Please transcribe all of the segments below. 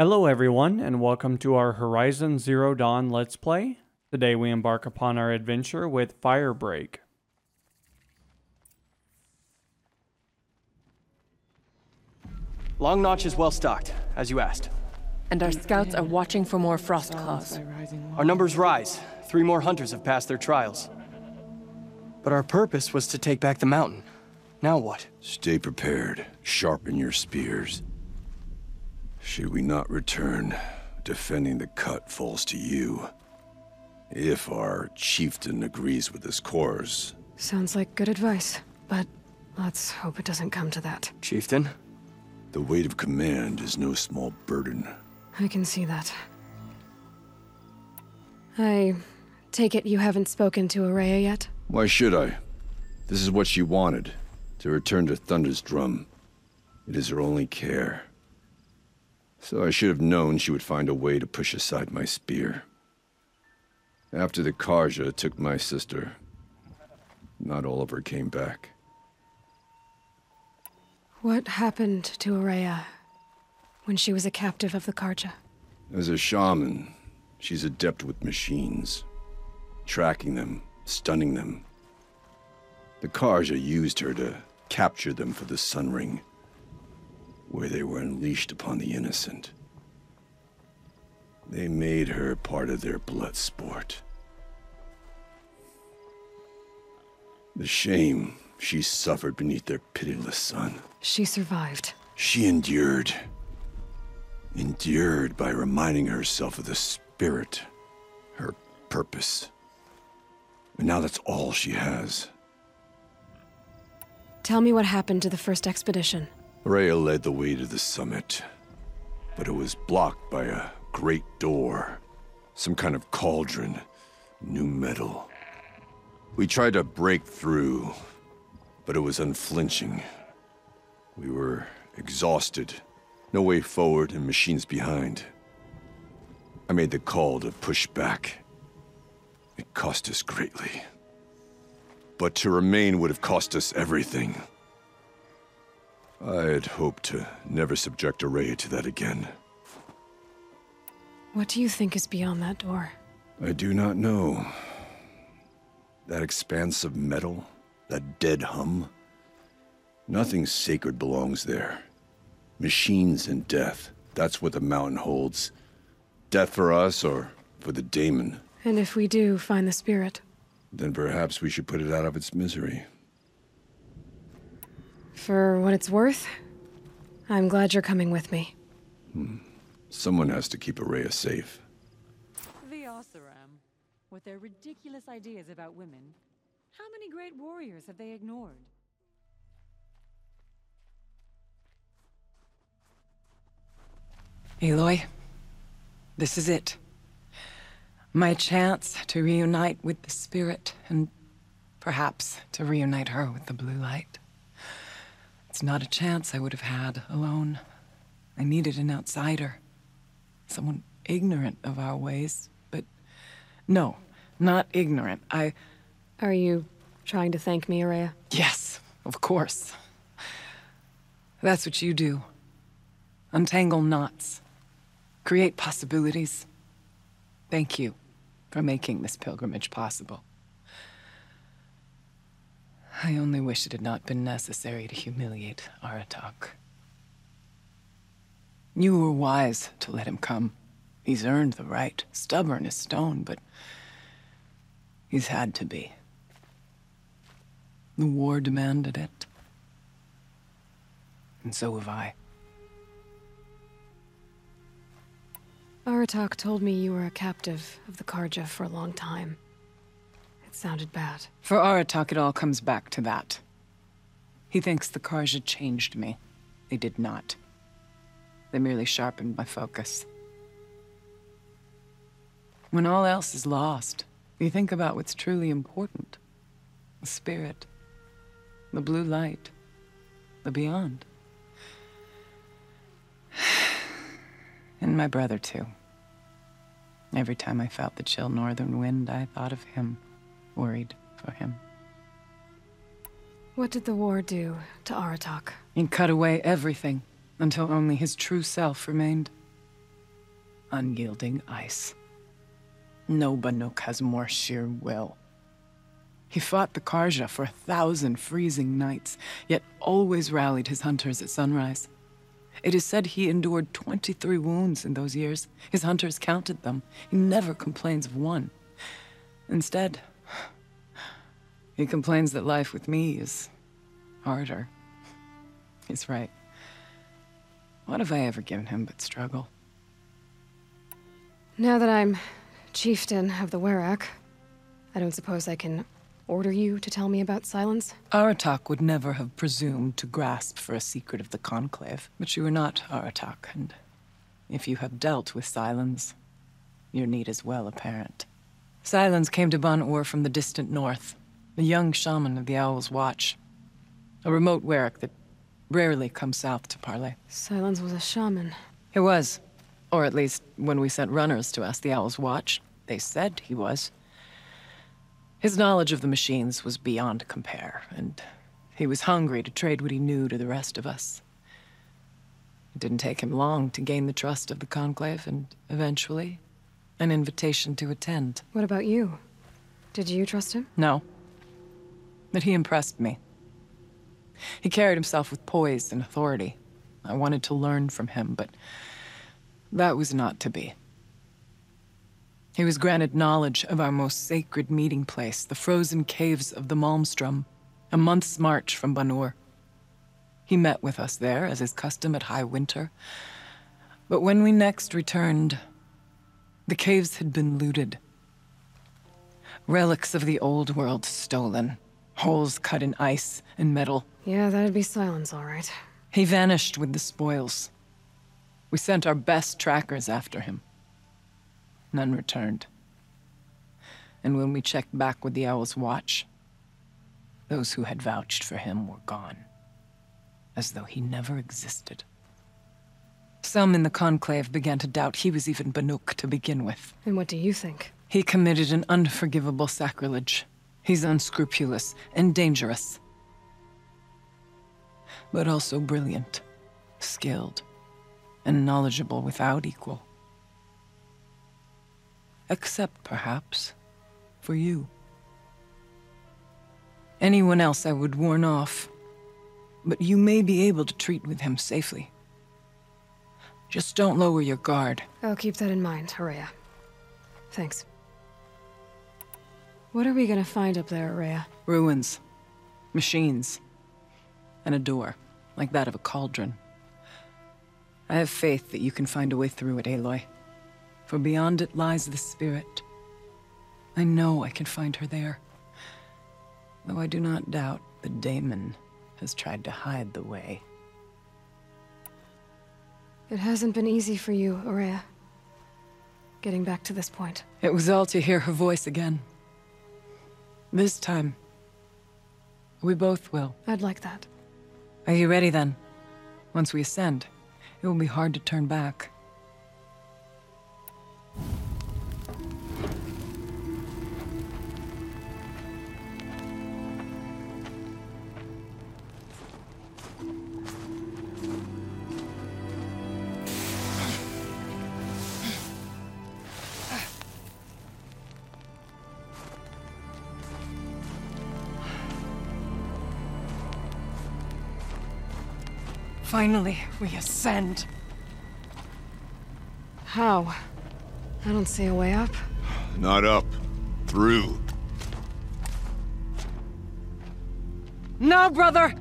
Hello everyone, and welcome to our Horizon Zero Dawn Let's Play. Today we embark upon our adventure with Firebreak. Long Notch is well stocked, as you asked. And our scouts are watching for more frost claws. Our numbers rise. 3 more hunters have passed their trials. But our purpose was to take back the mountain. Now what? Stay prepared. Sharpen your spears. Should we not return, defending the cut falls to you. If our chieftain agrees with this course. Sounds like good advice, but let's hope it doesn't come to that. Chieftain? The weight of command is no small burden. I can see that. I take it you haven't spoken to Araya yet? Why should I? This is what she wanted, to return to Thunder's Drum. It is her only care. So I should have known she would find a way to push aside my spear. After the Karja took my sister, not all of her came back. What happened to Araya when she was a captive of the Karja? As a shaman, she's adept with machines. Tracking them, stunning them. The Karja used her to capture them for the Sun Ring, where they were unleashed upon the innocent. They made her part of their blood sport. The shame she suffered beneath their pitiless sun. She survived. She endured. Endured by reminding herself of the spirit, her purpose. And now that's all she has. Tell me what happened to the first expedition. Rhea led the way to the summit, but it was blocked by a great door. Some kind of cauldron, new metal. We tried to break through, but it was unflinching. We were exhausted, no way forward and machines behind. I made the call to push back. It cost us greatly. But to remain would have cost us everything. I had hoped to never subject Araya to that again. What do you think is beyond that door? I do not know. That expanse of metal, that dead hum. Nothing sacred belongs there. Machines and death, that's what the mountain holds. Death for us or for the daemon. And if we do find the spirit? Then perhaps we should put it out of its misery. For what it's worth, I'm glad you're coming with me. Someone has to keep Araya safe. The Oseram, with their ridiculous ideas about women, how many great warriors have they ignored? Aloy, this is it. My chance to reunite with the spirit, and perhaps to reunite her with the blue light. It's not a chance I would have had alone. I needed an outsider. Someone ignorant of our ways, but no, not ignorant. Are you trying to thank me, Araya? Yes, of course. That's what you do. Untangle knots. Create possibilities. Thank you for making this pilgrimage possible. I only wish it had not been necessary to humiliate Aratak. You were wise to let him come. He's earned the right, stubborn as stone, but he's had to be. The war demanded it. And so have I. Aratak told me you were a captive of the Karja for a long time. It sounded bad. For Aratak, it all comes back to that. He thinks the Karja changed me. They did not. They merely sharpened my focus. When all else is lost, you think about what's truly important. The spirit. The blue light. The beyond. And my brother, too. Every time I felt the chill northern wind, I thought of him, worried for him. What did the war do to Aratak? It cut away everything, until only his true self remained. unyielding ice. No Banuk has more sheer will. He fought the Karja for 1,000 freezing nights, yet always rallied his hunters at sunrise. It is said he endured 23 wounds in those years. His hunters counted them. He never complains of one. Instead, he complains that life with me is harder. He's right. What have I ever given him but struggle? Now that I'm chieftain of the Werak, I don't suppose I can order you to tell me about Silence? Aratak would never have presumed to grasp for a secret of the Conclave. But you are not Aratak, and if you have dealt with Silence, your need is well apparent. Silence came to Ban-Ur from the distant north, a young shaman of the Owl's Watch. A remote Werak that rarely comes south to parley. Silence was a shaman. He was. Or at least, when we sent runners to ask the Owl's Watch, they said he was. His knowledge of the machines was beyond compare, and he was hungry to trade what he knew to the rest of us. It didn't take him long to gain the trust of the Conclave, and eventually, an invitation to attend. What about you? Did you trust him? No. But he impressed me. He carried himself with poise and authority. I wanted to learn from him, but that was not to be. He was granted knowledge of our most sacred meeting place, the frozen caves of the Malmstrom, a month's march from Ban-Ur. He met with us there, as is custom at high winter. But when we next returned, the caves had been looted. Relics of the old world stolen, holes cut in ice and metal. Yeah, that'd be Silence, all right. He vanished with the spoils. We sent our best trackers after him. None returned. And when we checked back with the Owl's Watch, those who had vouched for him were gone, as though he never existed. Some in the Conclave began to doubt he was even Banuk to begin with. And what do you think? He committed an unforgivable sacrilege. He's unscrupulous and dangerous, but also brilliant, skilled, and knowledgeable without equal. Except, perhaps, for you. Anyone else I would warn off, but you may be able to treat with him safely. Just don't lower your guard. I'll keep that in mind, Araya. Thanks. What are we gonna find up there, Araya? Ruins, machines, and a door, like that of a cauldron. I have faith that you can find a way through it, Aloy. For beyond it lies the spirit. I know I can find her there. Though I do not doubt the daemon has tried to hide the way. It hasn't been easy for you, Araya. Getting back to this point. It was all to hear her voice again. This time, we both will. I'd like that. Are you ready then? Once we ascend, it will be hard to turn back. Finally, we ascend. How? I don't see a way up. Not up. Through. No, brother!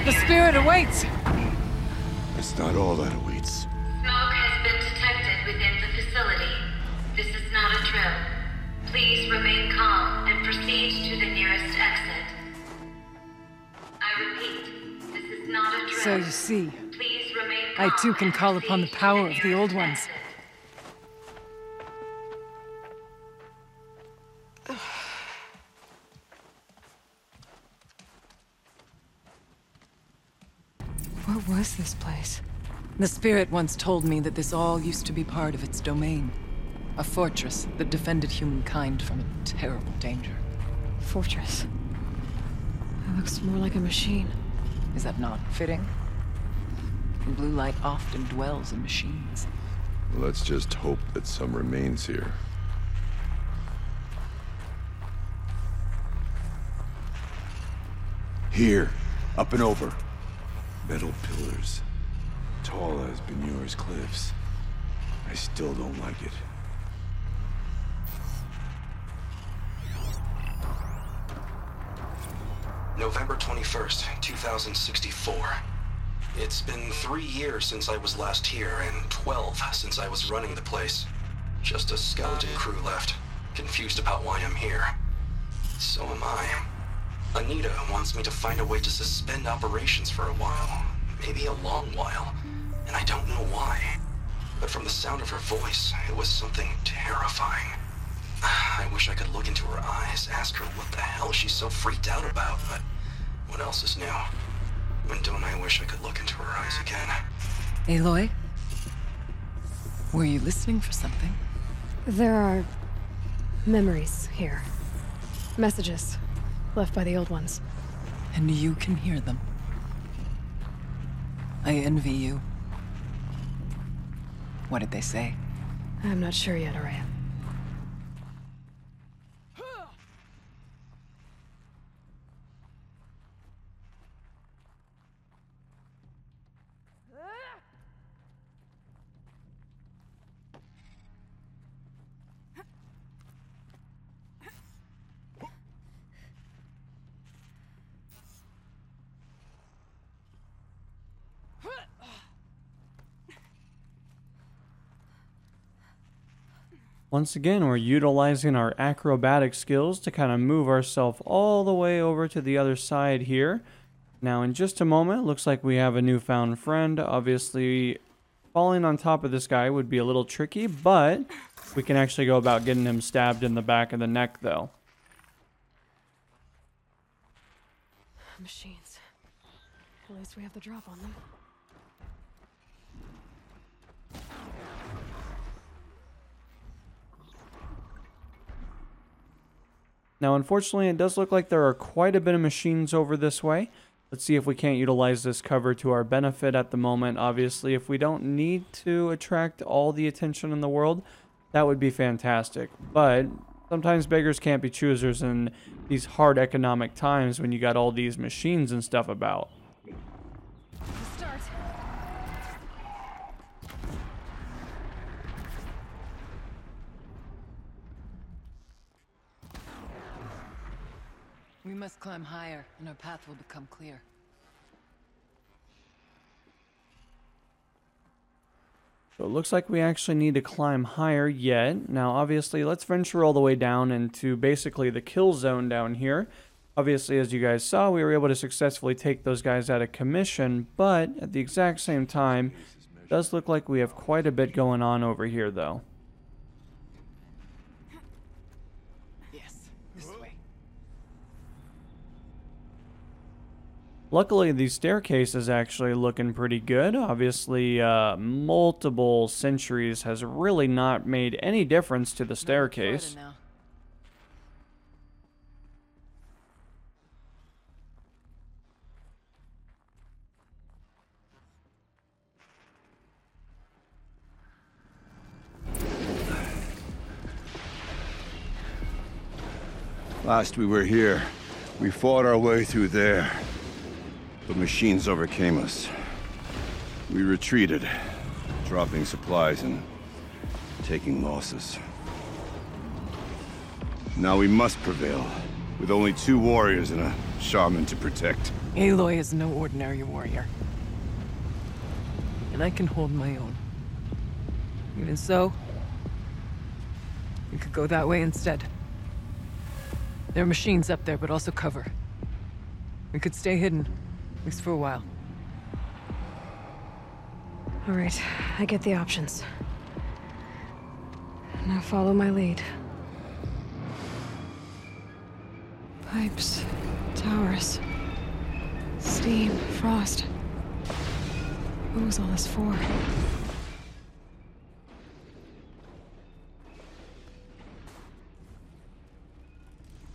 The spirit awaits! It's not all that see. I too can call upon the power of the old ones. What was this place? The spirit once told me that this all used to be part of its domain. A fortress that defended humankind from a terrible danger. Fortress. It looks more like a machine. Is that not fitting? Blue light often dwells in machines. Let's just hope that some remains here. Here, up and over. Metal pillars. Tall as Benur's cliffs. I still don't like it. November 21st, 2064. It's been 3 years since I was last here, and 12 since I was running the place. Just a skeleton crew left, confused about why I'm here. So am I. Anita wants me to find a way to suspend operations for a while, maybe a long while, and I don't know why. But from the sound of her voice, it was something terrifying. I wish I could look into her eyes, ask her what the hell she's so freaked out about, but what else is new? When don't I wish I could look into her eyes again? Aloy? Were you listening for something? There are memories here. Messages left by the old ones. And you can hear them. I envy you. What did they say? I'm not sure yet, Araya. Once again, we're utilizing our acrobatic skills to kind of move ourselves all the way over to the other side here. Now, in just a moment, looks like we have a newfound friend. Obviously, falling on top of this guy would be a little tricky, but we can actually go about getting him stabbed in the back of the neck, though. Machines. At least we have the drop on them. Now, unfortunately, it does look like there are quite a bit of machines over this way. Let's see if we can't utilize this cover to our benefit at the moment. Obviously, if we don't need to attract all the attention in the world, that would be fantastic. But sometimes beggars can't be choosers in these hard economic times when you got all these machines and stuff about. Start. We must climb higher, and our path will become clear. So it looks like we actually need to climb higher yet. Now, obviously, let's venture all the way down into basically the kill zone down here. Obviously, as you guys saw, we were able to successfully take those guys out of commission, but at the exact same time, it does look like we have quite a bit going on over here, though. Luckily, the staircase is actually looking pretty good. Obviously, multiple centuries has really not made any difference to the staircase. Last we were here, we fought our way through there. The machines overcame us. We retreated, dropping supplies and taking losses. Now we must prevail, with only 2 warriors and a shaman to protect. Aloy is no ordinary warrior. And I can hold my own. Even so, we could go that way instead. There are machines up there, but also cover. We could stay hidden, at least for a while. All right, I get the options. Now follow my lead. Pipes, towers, steam, frost. What was all this for?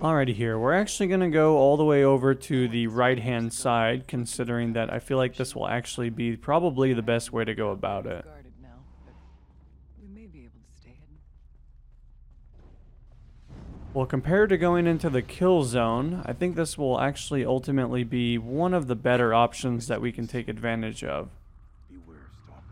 Alrighty here, we're actually going to go all the way over to the right-hand side, considering that I feel like this will actually be probably the best way to go about it. Guarded now, but we may be able to stay hidden. Well, compared to going into the kill zone, I think this will actually ultimately be one of the better options that we can take advantage of. Beware stalkers.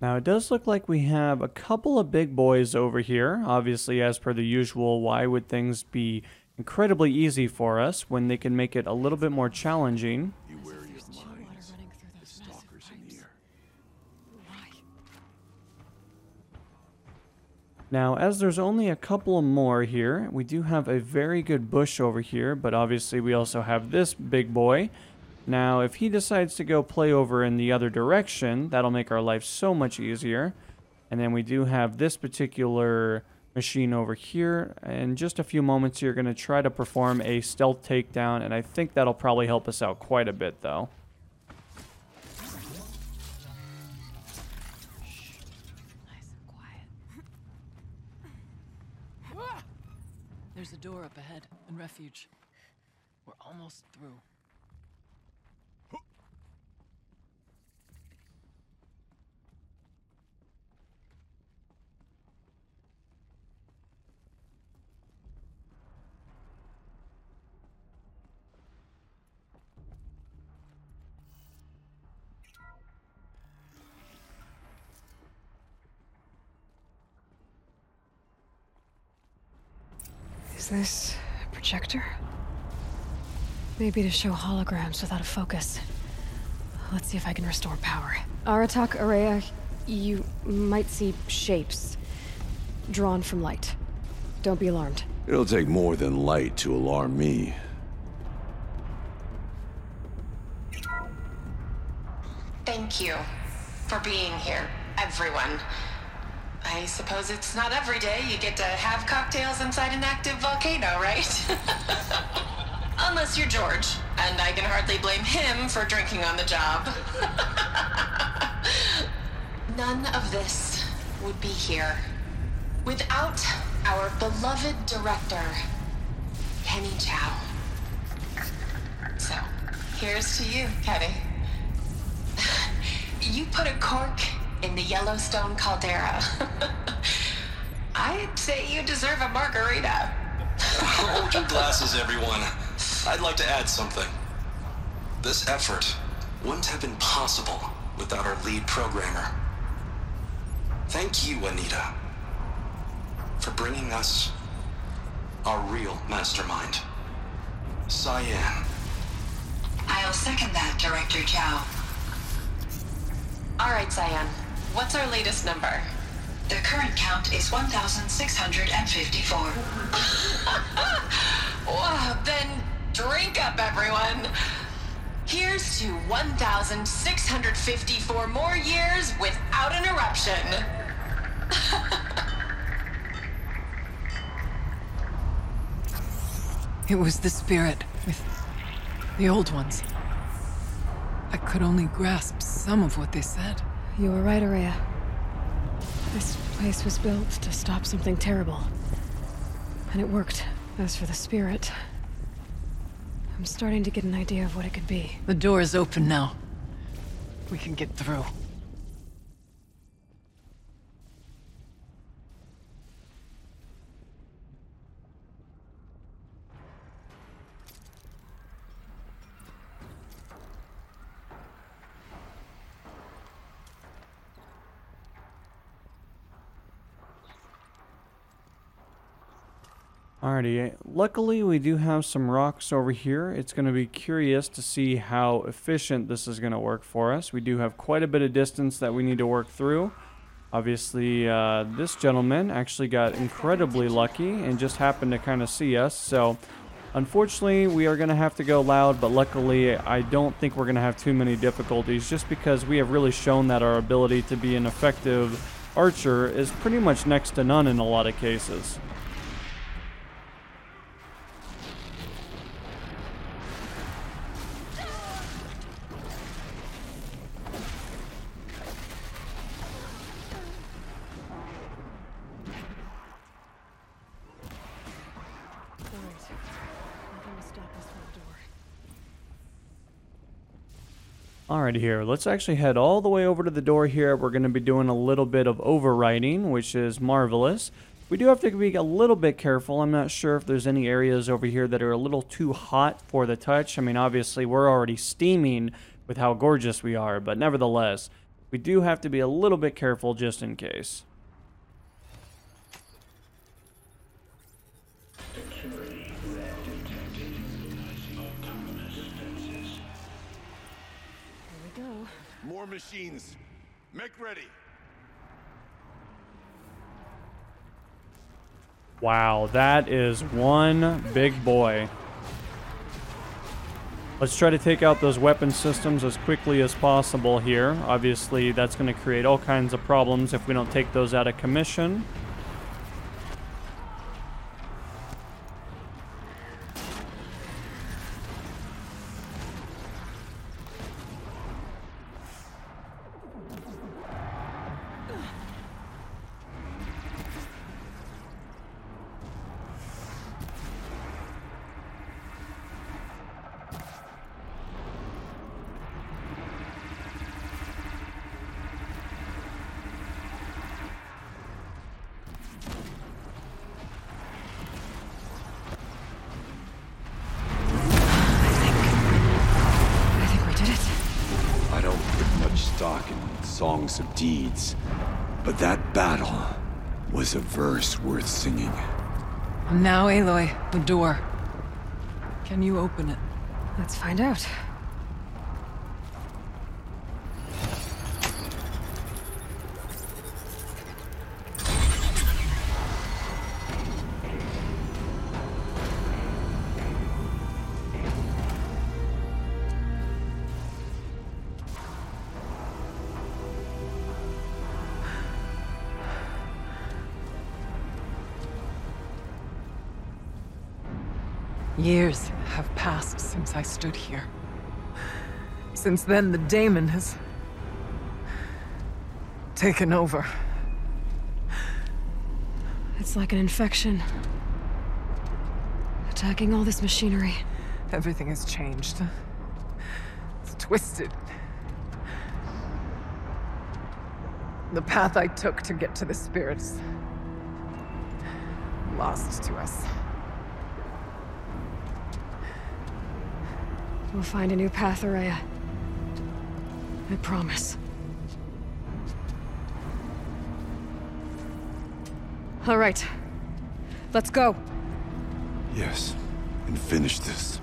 Now it does look like we have a couple of big boys over here. Obviously, as per the usual, why would things be incredibly easy for us when they can make it a little bit more challenging? Be wary of mines. The stalkers in the air. Now, as there's only a couple more here, we do have a very good bush over here, but obviously we also have this big boy. Now, if he decides to go play over in the other direction, that'll make our life so much easier. And then we do have this particular machine over here. In just a few moments, you're going to try to perform a stealth takedown, and I think that'll probably help us out quite a bit, though. Nice and quiet. There's a door up ahead and refuge. We're almost through. Is this a projector? Maybe to show holograms without a focus. Let's see if I can restore power. Aratak, Araya, you might see shapes drawn from light. Don't be alarmed. It'll take more than light to alarm me. Thank you for being here, everyone. I suppose it's not every day you get to have cocktails inside an active volcano, right? Unless you're George, and I can hardly blame him for drinking on the job. None of this would be here without our beloved director, Kenny Chow. So, here's to you, Kenny. You put a cork in the Yellowstone caldera. I'd say you deserve a margarita. Hold your glasses, everyone. I'd like to add something. This effort wouldn't have been possible without our lead programmer. Thank you, Anita, for bringing us our real mastermind, Cyan. I'll second that, Director Chow. All right, Cyan. What's our latest number? The current count is 1,654. Wow, then drink up, everyone. Here's to 1,654 more years without an eruption. It was the spirit with the old ones. I could only grasp some of what they said. You were right, Araya. This place was built to stop something terrible. And it worked. As for the spirit, I'm starting to get an idea of what it could be. The door is open now. We can get through. Alrighty, luckily we do have some rocks over here. It's going to be curious to see how efficient this is going to work for us. We do have quite a bit of distance that we need to work through. Obviously, this gentleman actually got incredibly lucky and just happened to kind of see us. So, unfortunately, we are going to have to go loud, but luckily I don't think we're going to have too many difficulties just because we have really shown that our ability to be an effective archer is pretty much next to none in a lot of cases. Alrighty here, let's actually head all the way over to the door here. We're going to be doing a little bit of overwriting, which is marvelous. We do have to be a little bit careful. I'm not sure if there's any areas over here that are a little too hot for the touch. I mean, obviously, we're already steaming with how gorgeous we are, but nevertheless, we do have to be a little bit careful just in case. More machines. Make ready. Wow, that is one big boy. Let's try to take out those weapon systems as quickly as possible here. Obviously, that's going to create all kinds of problems if we don't take those out of commission. Songs of deeds, but that battle was a verse worth singing. And now, Aloy, the door. Can you open it? Let's find out. Years have passed since I stood here. Since then, the daemon has taken over. It's like an infection. Attacking all this machinery. Everything has changed. It's twisted. The path I took to get to the spirits, lost to us. We'll find a new path, Araya. I promise. All right. Let's go. Yes, and finish this.